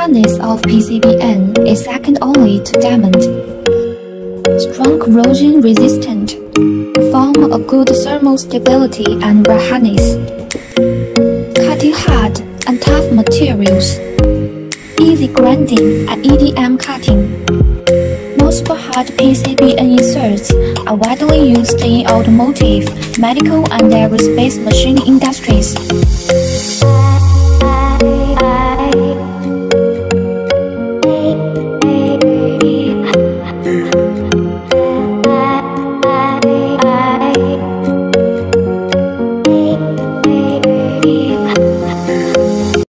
hardness of PCBN is second only to diamond. Strong corrosion resistant, form a good thermal stability and wear hardness. Cutting hard and tough materials. Easy grinding and EDM cutting. Most hard PCBN inserts are widely used in automotive, medical and aerospace machine industries.